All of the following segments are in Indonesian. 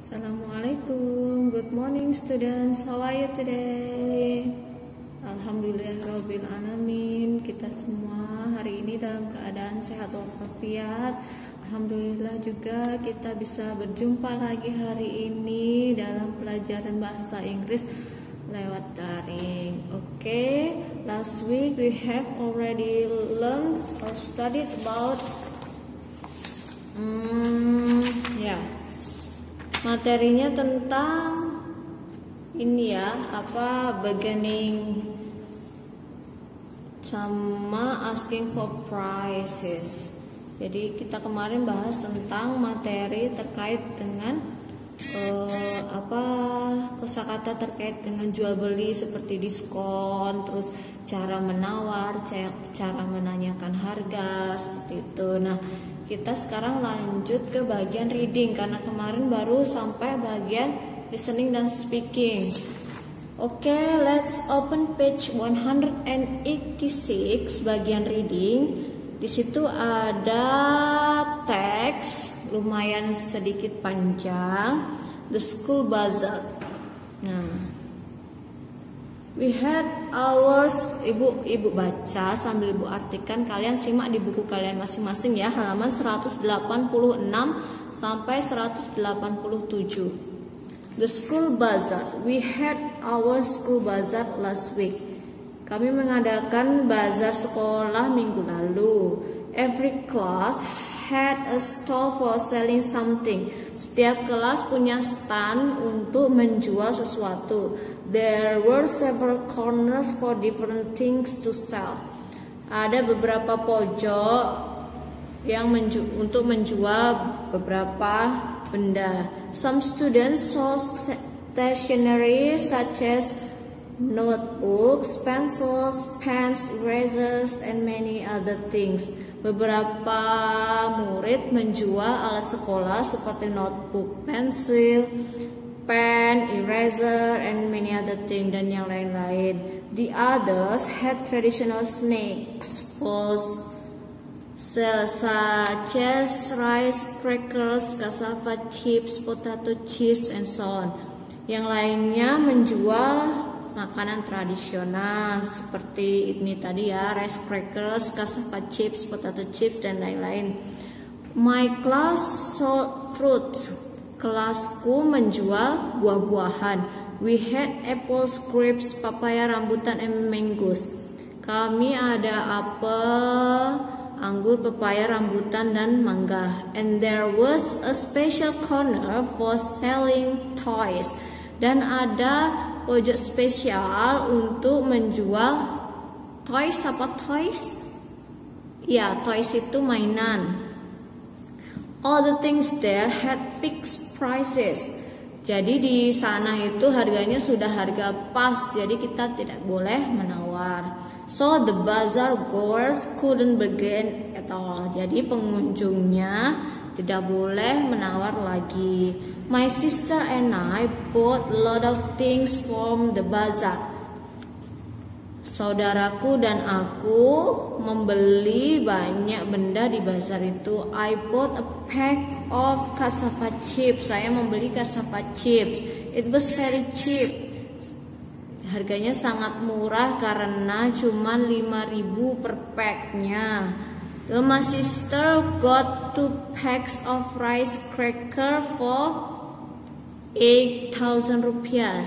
Assalamualaikum, good morning students, how are you today? Alhamdulillahirabbil alamin, kita semua hari ini dalam keadaan sehat walafiat. Alhamdulillah juga kita bisa berjumpa lagi hari ini dalam pelajaran bahasa Inggris lewat daring. Okay, last week we have already learned or studied about materinya tentang ini ya, beginning sama asking for prices. Jadi kita kemarin bahas tentang materi terkait dengan kosakata terkait dengan jual beli seperti diskon, terus cara menawar, cara menanyakan harga seperti itu. Nah, kita sekarang lanjut ke bagian reading karena kemarin baru sampai bagian listening dan speaking. Oke, let's open page 186 bagian reading. Di situ ada teks lumayan sedikit panjang, the school bazaar. Nah, we had ours, ibu baca sambil ibu artikan, kalian simak di buku kalian masing-masing ya, halaman 186 sampai 187. The school bazaar. We had our school bazaar last week. Kami mengadakan bazar sekolah minggu lalu. Every class had a stall for selling something. Setiap kelas punya stand untuk menjual sesuatu. There were several corners for different things to sell. Ada beberapa pojok yang untuk menjual beberapa benda. Some students saw stationery such as notebooks, pencils, pens, erasers, and many other things. Beberapa murid menjual alat sekolah seperti notebook, pensil, pen, eraser, and many other things, dan yang lain-lain. The others had traditional snacks for sale such as rice crackers, cassava chips, potato chips, and so on. Yang lainnya menjual makanan tradisional seperti ini tadi ya, rice crackers, cassava chips, potato chips, dan lain-lain. My class sold fruits. Kelasku menjual buah-buahan. We had apples, grapes, papaya, rambutan, and mangoes. Kami ada apel, anggur, pepaya, rambutan, dan mangga. And there was a special corner for selling toys. Dan ada pojok spesial untuk menjual toys. Apa toys? Ya, toys itu mainan. All the things there had fixed prices. Jadi di sana itu harganya sudah harga pas, jadi kita tidak boleh menawar. So the bazaar goers couldn't begin at all. Jadi pengunjungnya tidak boleh menawar lagi. My sister and I bought a lot of things from the bazaar. Saudaraku dan aku membeli banyak benda di bazar itu. I bought a pack of cassava chips. Saya membeli cassava chips. It was very cheap. Harganya sangat murah karena cuma 5.000 per packnya. My sister got 2 packs of rice cracker for 8,000 rupiah.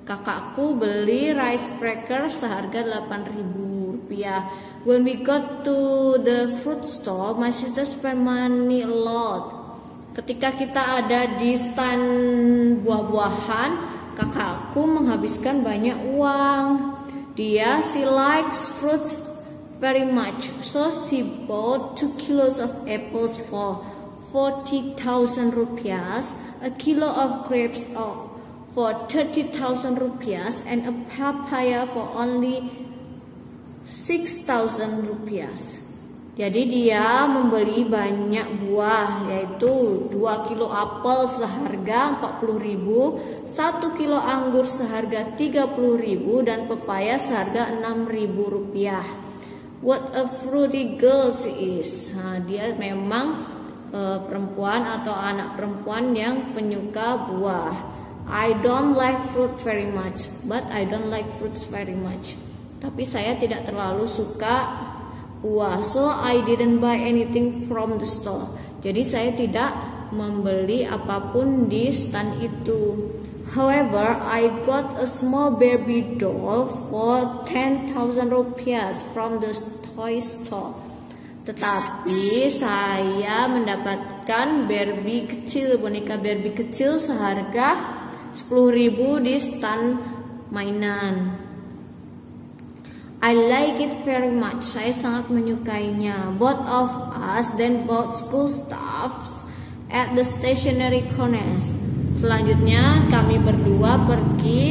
Kakakku beli rice cracker seharga 8.000 rupiah. When we got to the fruit store, my sister spent money a lot. Ketika kita ada di stand buah-buahan, kakakku menghabiskan banyak uang. She likes fruits very much, so she bought 2 kilos of apples for 40,000 rupiah, a kilo of grapes for 30,000 rupiah, and a papaya for only 6,000 rupiah. Jadi dia membeli banyak buah, yaitu 2 kilo apel seharga 40.000, 1 kilo anggur seharga 30.000, dan pepaya seharga 6.000 rupiah. What a fruity girl she is. Nah, dia memang perempuan atau anak perempuan yang penyuka buah. I don't like fruit very much, but I don't like fruits very much. Tapi saya tidak terlalu suka buah, so I didn't buy anything from the store. Jadi saya tidak membeli apapun di stand itu. However, I got a small Barbie doll for 10,000 rupiah from the toy store. Tetapi saya mendapatkan Barbie kecil, boneka Barbie kecil seharga 10.000 di stand mainan. I like it very much. Saya sangat menyukainya. Both of us then bought school stuffs at the stationery corner. Selanjutnya kami berdua pergi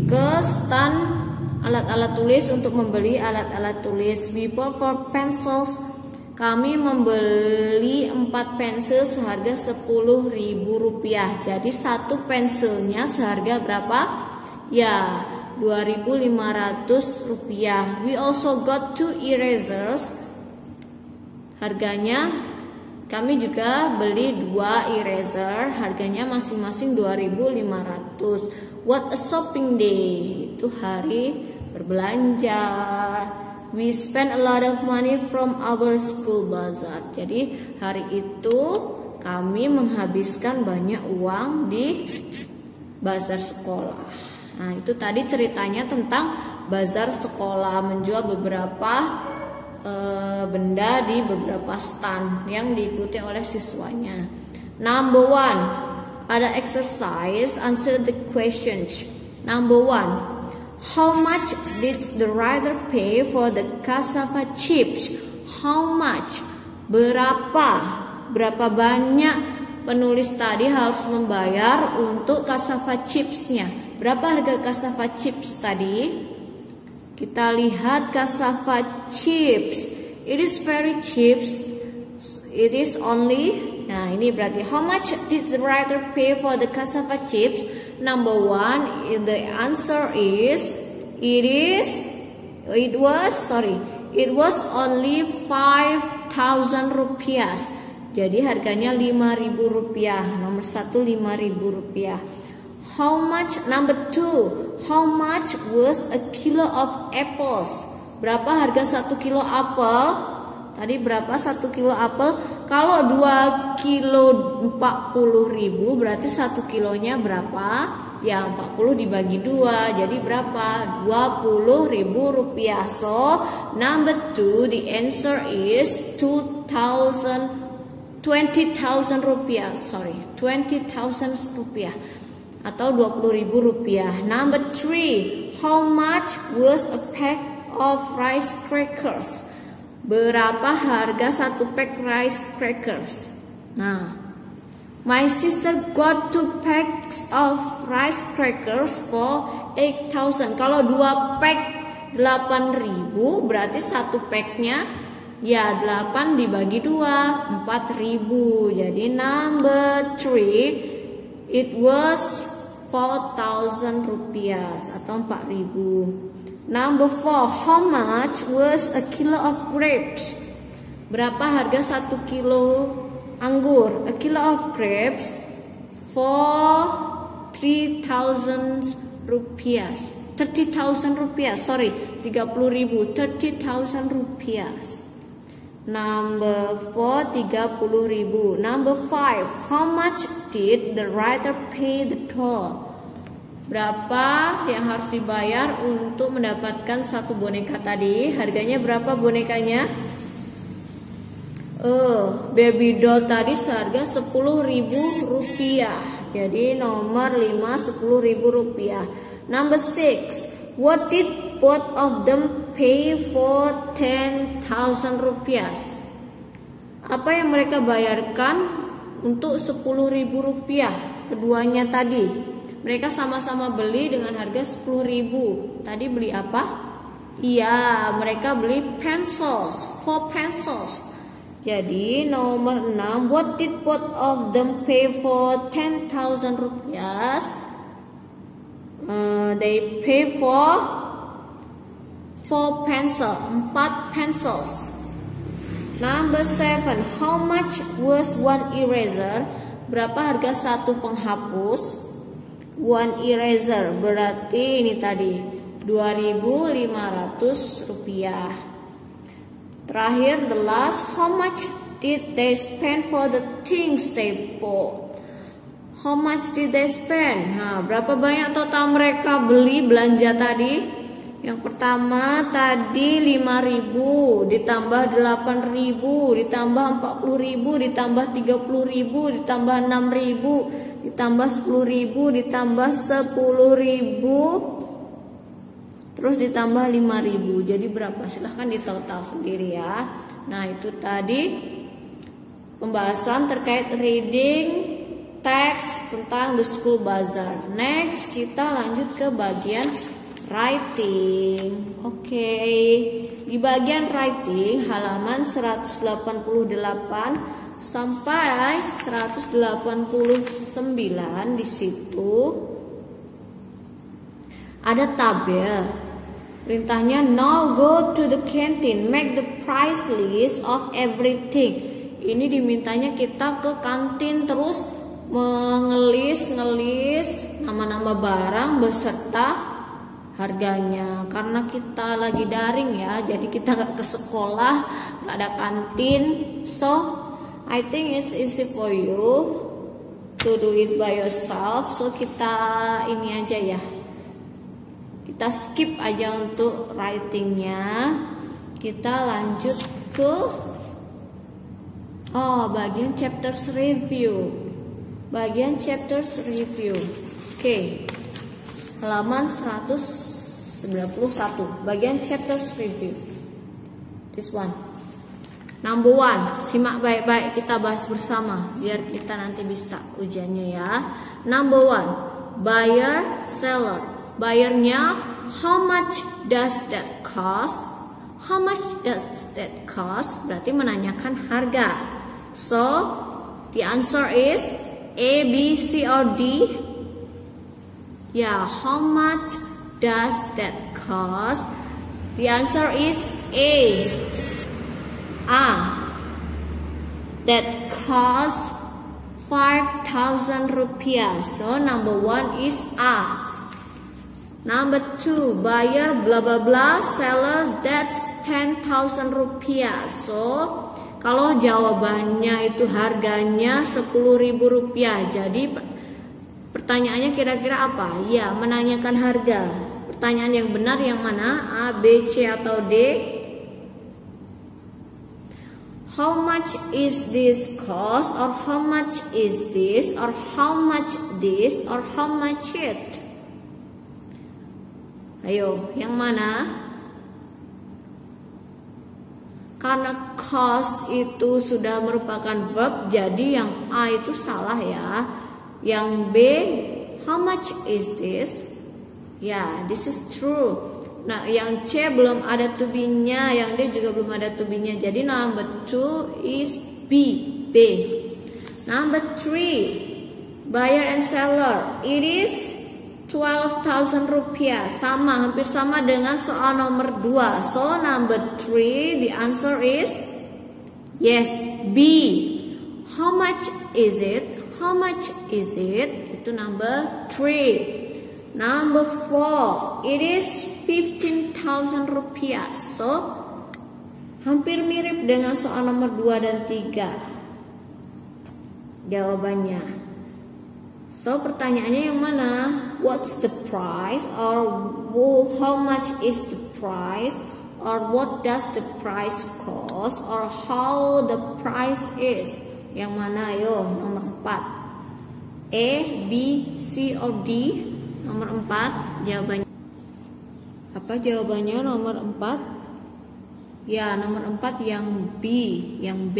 ke stand alat-alat tulis untuk membeli alat-alat tulis. We bought 4 pencils. Kami membeli 4 pensil seharga 10.000 rupiah. Jadi satu pensilnya seharga berapa? Ya, 2.500 rupiah. We also got 2 erasers. Harganya kami juga beli 2 eraser. Harganya masing-masing 2.500. What a shopping day. Itu hari berbelanja. We spend a lot of money from our school bazaar. Jadi hari itu kami menghabiskan banyak uang di bazar sekolah. Nah, itu tadi ceritanya tentang bazar sekolah, menjual beberapa benda di beberapa stand yang diikuti oleh siswanya. Number 1, ada exercise, answer the questions. Number 1, how much did the writer pay for the cassava chips? How much? Berapa banyak penulis tadi harus membayar untuk cassava chipsnya? Berapa harga cassava chips tadi? Kita lihat cassava chips. It is very cheap. It is only. Nah, ini berarti how much did the writer pay for the cassava chips? Number 1, the answer is it was only 5,000 rupiah. Jadi harganya 5.000 rupiah. Nomor 1 5.000 rupiah. Number 2, how much was a kilo of apples? Berapa harga 1 kilo apel? Tadi berapa 1 kilo apel? Kalau 2 kilo 40.000, berarti 1 kilonya berapa? Ya, 40 dibagi 2, jadi berapa? 20.000 rupiah. So, number 2, the answer is 20,000 rupiah. 20,000 rupiah. Atau 20.000 rupiah. Number 3, how much was a pack of rice crackers? Berapa harga 1 pack rice crackers? Nah, my sister got 2 packs of rice crackers for 8,000. Kalau 2 pack 8.000, berarti 1 packnya ya 8 dibagi 2, 4.000. Jadi number 3, it was 4,000 rupiah atau 4.000. Number 4, how much was a kilo of grapes? Berapa harga 1 kilo anggur? A kilo of grapes for 3,000 rupiah. 30,000 rupiah, 30.000, 30,000 rupiah. Number 4, 30.000. Number 5, how much did the writer pay the doll? Berapa yang harus dibayar untuk mendapatkan 1 boneka tadi? Harganya berapa bonekanya? Barbie doll tadi seharga 10.000 rupiah. Jadi nomor 5, 10.000 rupiah. Number 6, what did both of them pay for 10,000 rupiah? Apa yang mereka bayarkan untuk 10.000 rupiah? Keduanya tadi. Mereka sama-sama beli dengan harga 10.000. Tadi beli apa? Iya, mereka beli pencils, 4 pencils. Jadi nomor 6, what did both of them pay for 10,000 rupiah? They pay for 4 pencils, 4 pencils. Number 7, how much was one eraser? Berapa harga satu penghapus? One eraser berarti ini tadi 2.500 rupiah. Terakhir, the last, how much did they spend for the things they bought? How much did they spend? Nah, berapa banyak total mereka beli belanja tadi? Yang pertama tadi 5.000 ditambah 8.000 ditambah 40.000 ditambah 30.000 ditambah 6.000 ditambah 10.000 ditambah 10.000 terus ditambah 5.000. Jadi berapa? Silahkan ditotal sendiri ya. Nah, itu tadi pembahasan terkait reading text tentang the school bazaar. Next kita lanjut ke bagian writing. Oke. Di bagian writing halaman 188 sampai 189 di situ ada tabel. Perintahnya now go to the canteen, make the price list of everything. Ini dimintanya kita ke kantin terus ngelis nama-nama barang beserta harganya. Karena kita lagi daring ya, jadi kita nggak ke sekolah, nggak ada kantin, so I think it's easy for you to do it by yourself. So kita ini aja ya, kita skip aja untuk writingnya. Kita lanjut ke bagian chapters review. Bagian chapters review. Oke. Halaman 191, bagian chapters review. This one. Number 1, simak baik-baik, kita bahas bersama biar kita nanti bisa ujiannya ya. Number 1, buyer, seller. Buyernya, how much does that cost? How much does that cost? Berarti menanyakan harga. So, the answer is A, B, C, or D? Yeah, how much does that cost? The answer is A. That costs 5,000 rupiah. So number 1 is A. Number 2, buyer blah blah blah, seller that's 10,000 rupiah. So kalau jawabannya itu harganya 10.000 rupiah. Jadi pertanyaannya kira-kira apa? Ya, menanyakan harga. Pertanyaan yang benar yang mana? A, B, C, atau D? How much is this cost? Or how much is this? Or how much this? Or how much it? Ayo, yang mana? Karena cost itu sudah merupakan verb, jadi yang A itu salah ya. Yang B, how much is this? Ya, this is true. Nah, yang C belum ada to be-nya, yang D juga belum ada to be-nya. Jadi number 2 is B. Number 3, buyer and seller. It is 12,000 rupiah. Sama, hampir sama dengan soal nomor 2. So number 3, the answer is yes, B. How much is it? How much is it? Itu number 3. Number 4, it is 15,000 rupiah. So hampir mirip dengan soal nomor 2 dan 3 jawabannya. So pertanyaannya yang mana? What's the price? Or how much is the price? Or what does the price cost? Or how the price is? Yang mana? Ayo, nomor 4. A, B, C, or D? Nomor 4 jawabannya. Apa jawabannya nomor 4? Ya, nomor 4 yang B, yang B.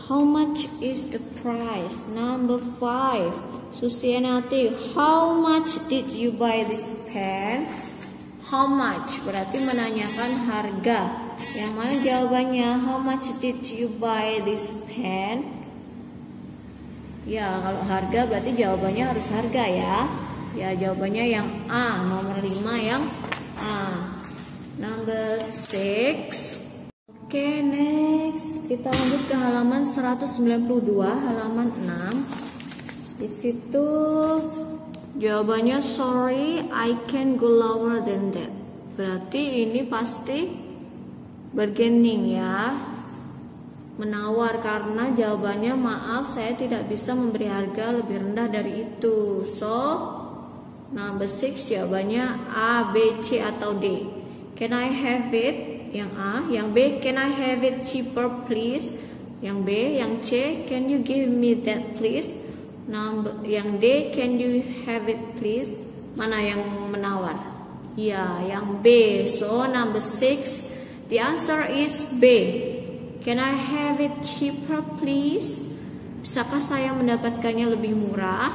How much is the price? Number 5. Susianati, how much did you buy this pen? How much berarti menanyakan harga. Yang mana jawabannya? How much did you buy this pen? Ya, kalau harga berarti jawabannya harus harga ya. Ya, jawabannya yang A, nomor 5 yang A. Number 6. Oke, next kita lanjut ke halaman 192, halaman 6. Di situ jawabannya sorry, I can go lower than that. Berarti ini pasti bargaining ya, menawar, karena jawabannya maaf saya tidak bisa memberi harga lebih rendah dari itu. So number 6 jawabannya A, B, C atau D. Can I have it? Yang A. Yang B, can I have it cheaper please? Yang B. Yang C, can you give me that please? Yang D, can you have it please? Mana yang menawar? Ya, yang B. So number 6, the answer is B. Can I have it cheaper please? Bisakah saya mendapatkannya lebih murah?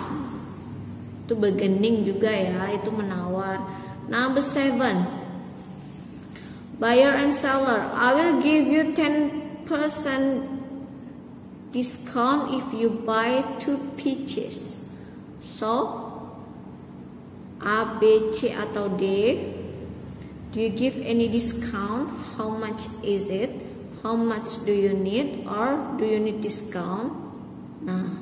Itu bargaining juga ya, itu menawar. Number 7, buyer and seller, I will give you 10% discount if you buy 2 peaches. So A, B, C atau D? Do you give any discount? How much is it? How much do you need? Or do you need discount? Nah,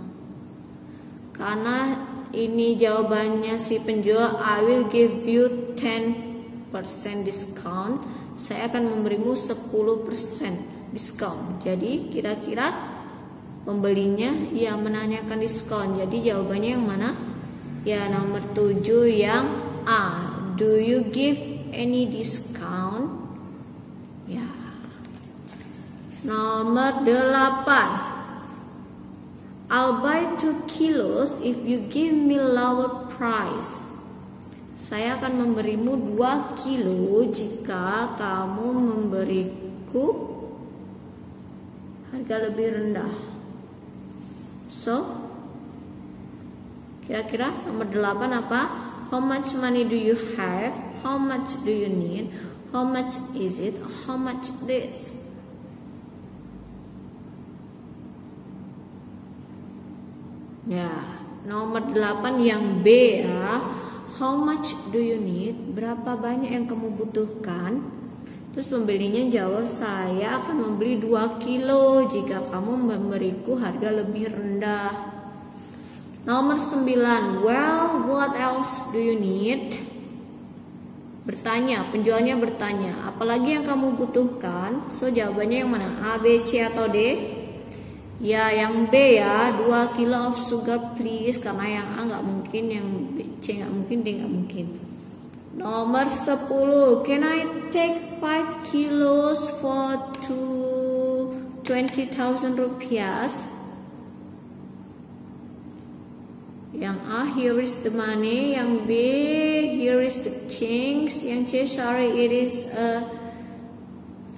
karena ini jawabannya si penjual, I will give you 10% discount, saya akan memberimu 10% diskon. Jadi kira-kira pembelinya ya menanyakan diskon. Jadi jawabannya yang mana? Ya nomor 7 yang A. Do you give any discount? Ya. Nomor 8, I'll buy 2 kilos if you give me lower price. Saya akan memberimu 2 kilo jika kamu memberiku harga lebih rendah. So, kira-kira nomor 8 apa? How much money do you have? How much do you need? How much is it? How much this? Ya, nomor 8 yang B ya. How much do you need? Berapa banyak yang kamu butuhkan? Terus pembelinya jawab, saya akan membeli 2 kilo jika kamu memberiku harga lebih rendah. Nomor 9, well, what else do you need? Bertanya, penjualnya bertanya, apalagi yang kamu butuhkan? So jawabannya yang mana? A, B, C atau D? Ya yang B ya, 2 kilo of sugar please. Karena yang A nggak mungkin, yang C nggak mungkin, D nggak mungkin. Nomor 10, can I take 5 kilos for 20,000 rupiah? Yang A, here is the money. Yang B, here is the change. Yang C, sorry, it is a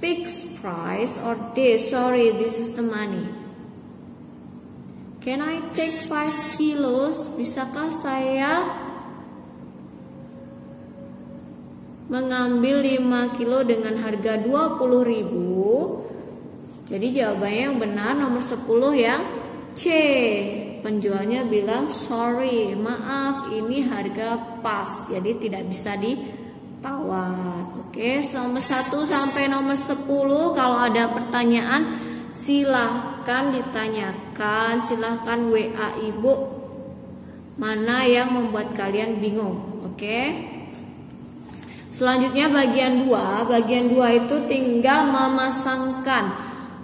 fixed price. Or D, sorry, this is the money. Can I take 5 kilos? Bisakah saya mengambil 5 kilo dengan harga 20.000? Jadi jawabannya yang benar nomor 10 yang C. Penjualnya bilang sorry, maaf, ini harga pas, jadi tidak bisa ditawar. Oke, nomor 1 sampai nomor 10 kalau ada pertanyaan silahkan ditanyakan, silahkan WA ibu mana yang membuat kalian bingung. Oke. Selanjutnya bagian 2. Bagian 2 itu tinggal memasangkan,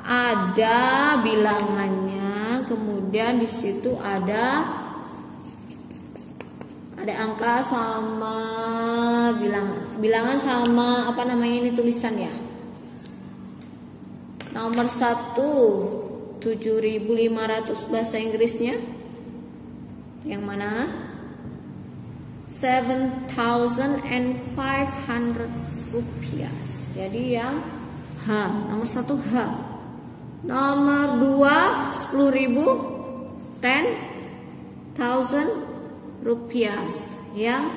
ada bilangannya, kemudian di situ ada angka sama bilangan sama apa namanya ini tulisan ya. Nomor 1 7.500 bahasa Inggrisnya yang mana? 7.500 rupiah. Jadi yang H, nomor 1 H. Nomor 2 10.000, 10.000 rupiah. Yang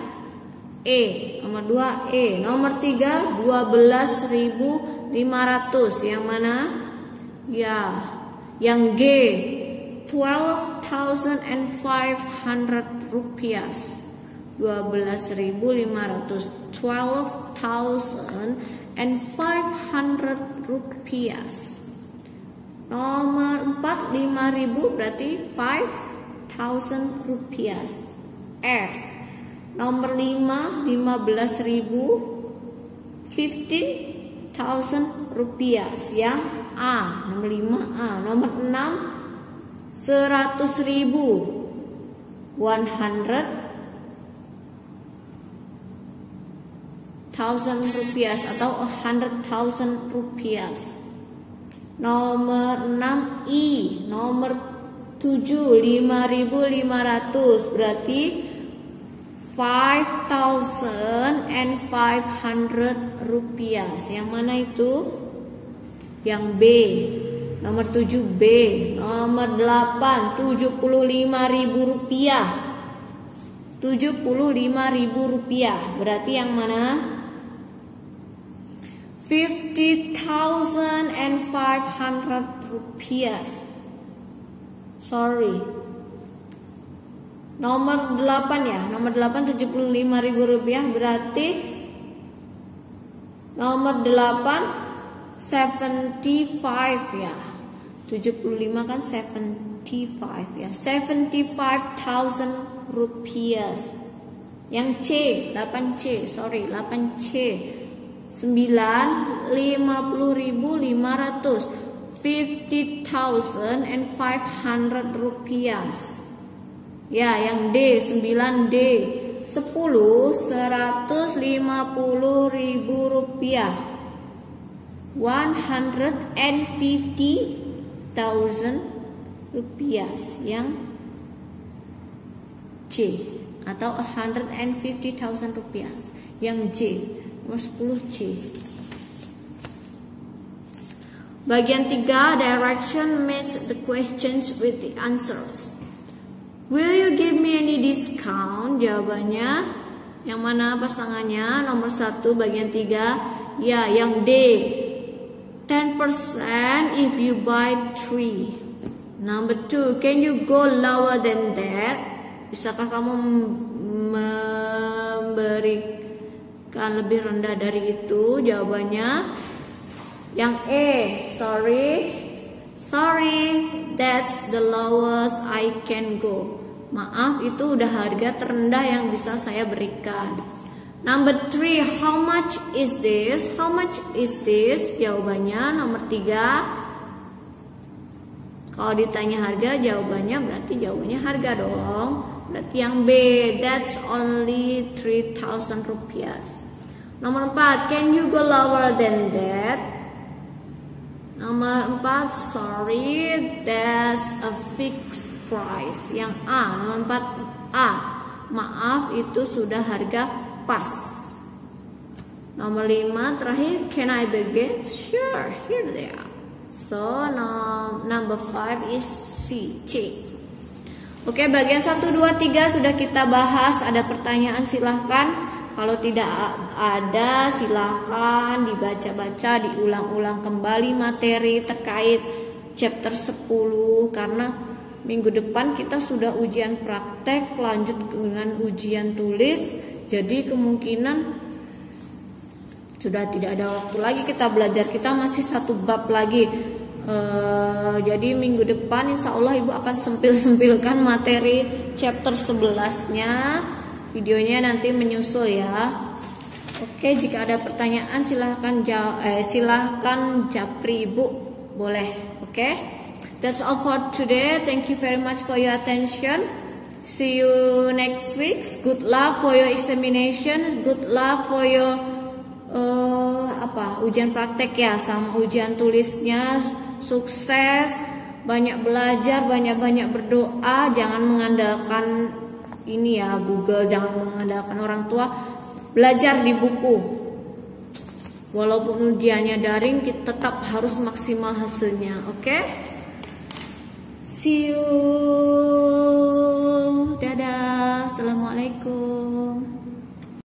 E, nomor 2 E. Nomor 3 12.500. Yang mana? Ya, yang G 12.500 rupiah. 12.500, 12.500 and 500 rupiahs. Nomor 4 5.000 berarti 5,000 rupiahs. F. Nomor 5 15.000 15,000 rupiahs. Yang A. Nomor 5 A. Nomor 6 100.000 100,000 rupiahs atau 100,000 rupiahs. Nomor 6 I. Nomor 7 5.500 berarti 5,500 rupiahs. Yang mana itu? Yang B. Nomor 7 B. Nomor 8 75.000 rupiah. 75.000 rupiah. Berarti yang mana? 50,500 rupiah. Sorry. Nomor 8 ya. Nomor 8 75.000 rupiah berarti nomor 8 75 ya. 75 kan 75 ya. 75,000 rupiah. Yang C, 8C, sorry, 8C. 9 50.500. 50,500 rupiah. Ya, yang D, 9D. 10 150.000 rupiah. 150,000 rupiah. Yang C atau 150,000 rupiah. Yang J, nomor 10C. Bagian 3, direction match the questions with the answers. Will you give me any discount? Jawabannya yang mana pasangannya? Nomor 1 bagian 3. Ya, yang D. 10% if you buy 3. Number 2, can you go lower than that? Bisakah kamu memberikan lebih rendah dari itu? Jawabannya yang E. Sorry, that's the lowest I can go. Maaf, itu udah harga terendah yang bisa saya berikan. Number 3, how much is this? How much is this? Jawabannya nomor 3. Kalau ditanya harga, jawabannya berarti jawabannya harga dong. Berarti yang B, that's only 3,000 rupiah. Nomor 4, can you go lower than that? Nomor 4, sorry, that's a fixed price. Yang A, nomor 4A, maaf itu sudah harga pas. Nomor 5 terakhir, can I begin? Sure, here they are. So number 5 is C, C. Oke, bagian 1, 2, 3 sudah kita bahas. Ada pertanyaan silahkan. Kalau tidak ada, silahkan dibaca-baca, diulang-ulang kembali materi terkait chapter 10. Karena minggu depan kita sudah ujian praktek, lanjut dengan ujian tulis. Jadi kemungkinan sudah tidak ada waktu lagi kita belajar. Kita masih 1 bab lagi. Jadi minggu depan insya Allah Ibu akan sempil-sempilkan materi chapter 11-nya. Videonya nanti menyusul ya. Oke, jika ada pertanyaan silahkan japri Ibu, boleh. Oke, that's all for today. Thank you very much for your attention. See you next week. Good luck for your examination. Good luck for your ujian praktek ya, sama ujian tulisnya. Sukses, banyak belajar, banyak berdoa. Jangan mengandalkan ini ya Google, jangan mengandalkan orang tua. Belajar di buku. Walaupun ujiannya daring, kita tetap harus maksimal hasilnya. Oke? See you. Dadah. Assalamualaikum.